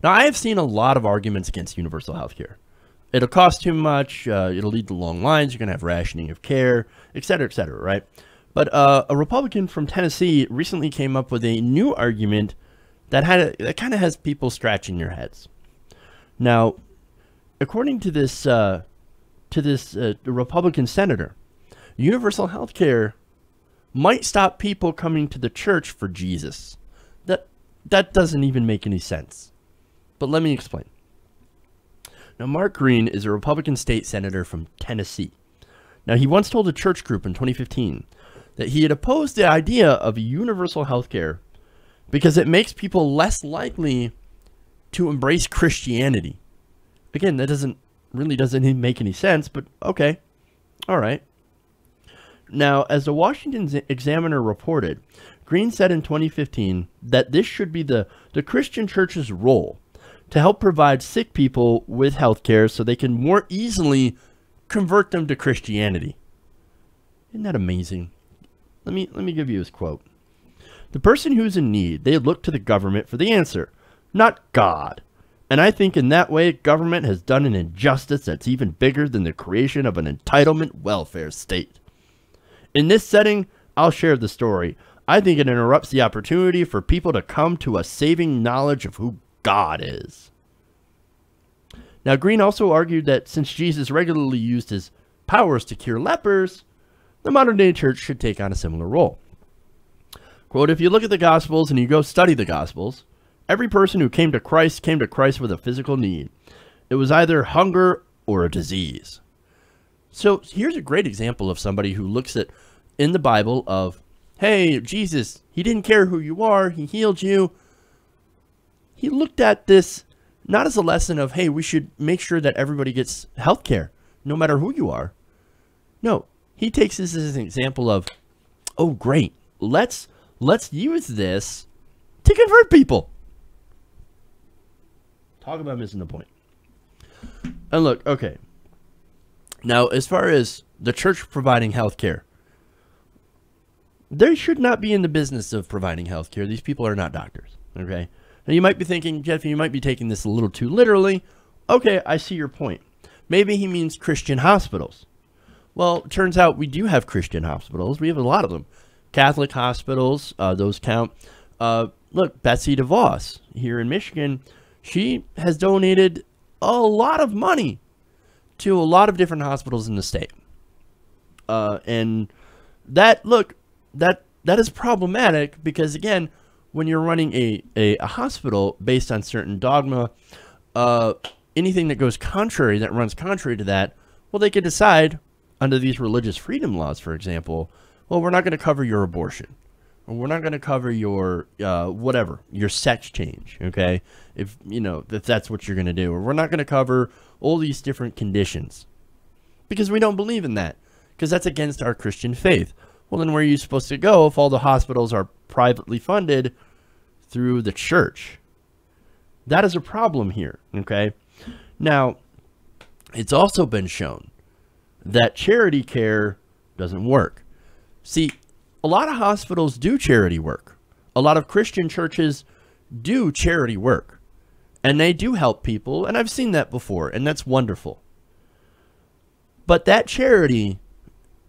Now, I have seen a lot of arguments against universal health care. It'll cost too much, it'll lead to long lines, you're going to have rationing of care, et cetera, right? But a Republican from Tennessee recently came up with a new argument that kind of has people scratching their heads. Now, according to this Republican senator, universal health care might stop people coming to the church for Jesus. That doesn't even make any sense. But let me explain. Now, Mark Green is a Republican state senator from Tennessee. Now, he once told a church group in 2015 that he had opposed the idea of universal health care because it makes people less likely to embrace Christianity. Again, that really doesn't even make any sense, but okay. All right. Now, as the Washington Examiner reported, Green said in 2015 that this should be the Christian church's role to help provide sick people with health care so they can more easily convert them to Christianity. Isn't that amazing? Let me give you his quote. The person who's in need, they look to the government for the answer, not God. And I think in that way, government has done an injustice that's even bigger than the creation of an entitlement welfare state. In this setting, I'll share the story. I think it interrupts the opportunity for people to come to a saving knowledge of who God is. Now, Green also argued that since Jesus regularly used his powers to cure lepers, the modern-day church should take on a similar role. Quote, if you look at the Gospels and you go study the Gospels, every person who came to Christ with a physical need. It was either hunger or a disease. So here's a great example of somebody who looks at, in the Bible, of, hey, Jesus, he didn't care who you are, he healed you. He looked at this not as a lesson of, hey, we should make sure that everybody gets health care, no matter who you are. No, he takes this as an example of, oh, great, let's use this to convert people. Talk about missing the point. And look, okay. Now, as far as the church providing health care, they should not be in the business of providing health care. These people are not doctors, okay? Now, you might be thinking, Jeff, you might be taking this a little too literally. Okay, I see your point. Maybe he means Christian hospitals. Well, it turns out we do have Christian hospitals. We have a lot of them. Catholic hospitals, those count. Look, Betsy DeVos here in Michigan, she has donated a lot of money to a lot of different hospitals in the state. And that, look, that is problematic because, again, when you're running a hospital based on certain dogma, anything that goes contrary, that runs contrary to that, well, they could decide under these religious freedom laws, for example, well, we're not going to cover your abortion. Or we're not going to cover your, whatever, your sex change, okay? If that's what you're going to do. Or we're not going to cover all these different conditions. Because we don't believe in that. Because that's against our Christian faith. Well, then where are you supposed to go if all the hospitals are privately funded through the church? That is a problem here, okay? Now, it's also been shown that charity care doesn't work. See, a lot of hospitals do charity work. A lot of Christian churches do charity work. And they do help people, and I've seen that before, and that's wonderful. But that charity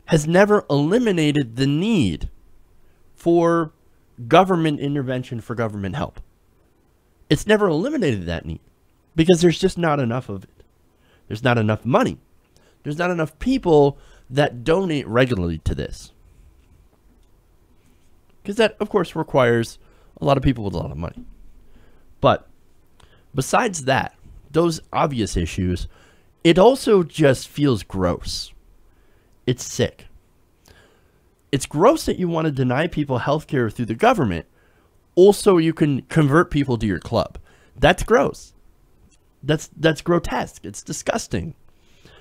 has never eliminated the need for government intervention, for government help. It's never eliminated that need because there's just not enough of it. There's not enough money. There's not enough people that donate regularly to this. Because that, of course, requires a lot of people with a lot of money. But besides that, those obvious issues, it also just feels gross. It's sick. It's gross that you want to deny people health care through the government. Also, you can convert people to your club. That's gross. That's grotesque. It's disgusting.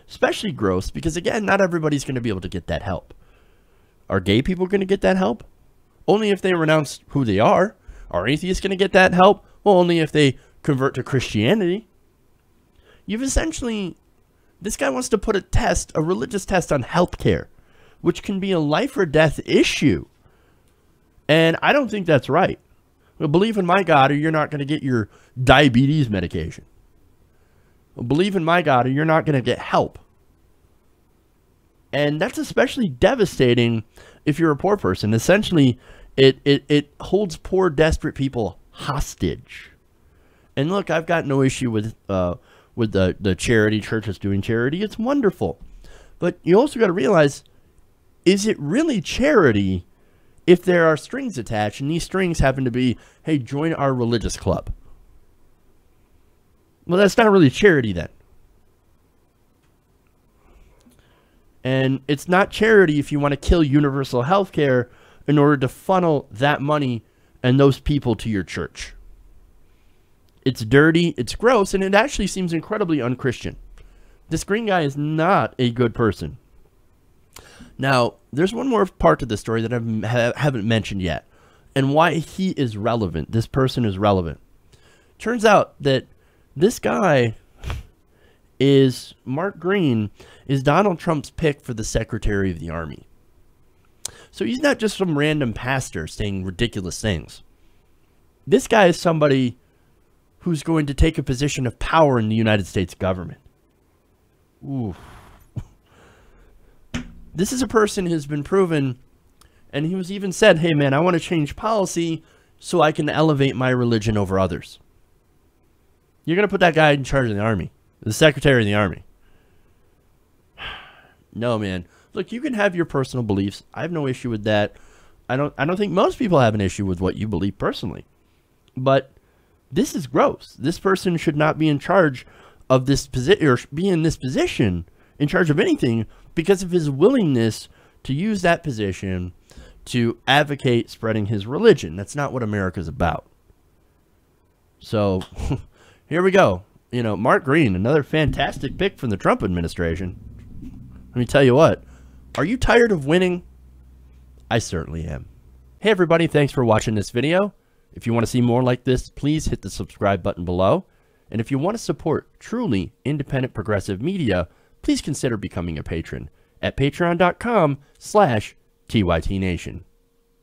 Especially gross because, again, not everybody's going to be able to get that help. Are gay people going to get that help? Only if they renounce who they are. Are atheists going to get that help? Well, only if they convert to Christianity. You've essentially... This guy wants to put a religious test on healthcare, which can be a life or death issue. And I don't think that's right. Believe in my God or you're not going to get your diabetes medication. Believe in my God or you're not going to get help. And that's especially devastating if you're a poor person. Essentially, it holds poor, desperate people hostage. And look, I've got no issue with the charity, churches doing charity. It's wonderful. But you also got to realize, is it really charity if there are strings attached, and these strings happen to be, hey, join our religious club? Well, that's not really charity then. And it's not charity if you want to kill universal health care in order to funnel that money and those people to your church. It's dirty, it's gross, and it actually seems incredibly unchristian. This green guy is not a good person. Now, there's one more part to this story that I haven't mentioned yet, and why he is relevant. This person is relevant. Turns out that this guy is, Mark Green, is Donald Trump's pick for the Secretary of the Army. So he's not just some random pastor saying ridiculous things. This guy is somebody who's going to take a position of power in the United States government. Ooh. This is a person who's been proven, and he was even said, hey man, I want to change policy so I can elevate my religion over others. You're going to put that guy in charge of the Army, the Secretary of the Army. No, man. Look, you can have your personal beliefs. I have no issue with that. I don't think most people have an issue with what you believe personally. But this is gross. This person should not be in charge of this position, or be in this position, in charge of anything, because of his willingness to use that position to advocate spreading his religion. That's not what America's about. So, here we go. You know, Mark Green, another fantastic pick from the Trump administration. Let me tell you what. Are you tired of winning? I certainly am. Hey everybody, thanks for watching this video. If you want to see more like this, please hit the subscribe button below. And if you want to support truly independent progressive media, please consider becoming a patron at patreon.com/TYTNation.